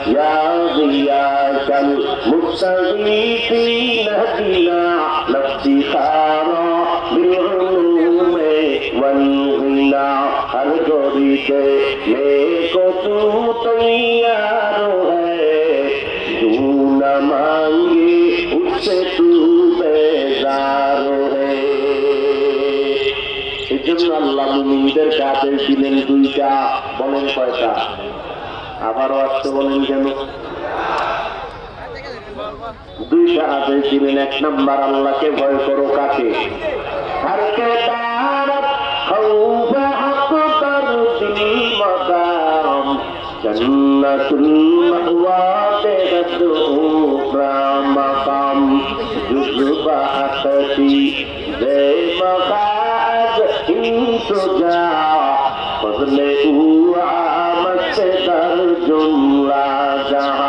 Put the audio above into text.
يا غياث المستغيثين اهدنا لافتخارا بالعلوم والغنى ہر گوری سے میرے کو تو تیار ہے جو نہ مانگے اس سے تو بیزار ہے এজন্য আল্লাহ মুমিনদের কাছে দিলেন দুইটা বলেন কয়টা আবারও আসতে বলেন কেন দুইটা আদেশ দিলেন এক নাম্বার আল্লাহকে ভয় করো কাকে হরকে দারত خوف حق ترضي مقام جنة المأوى تغدو مقام جزب حقتي ذي مقاعد انتجا فضل عامت در جملہ جہاں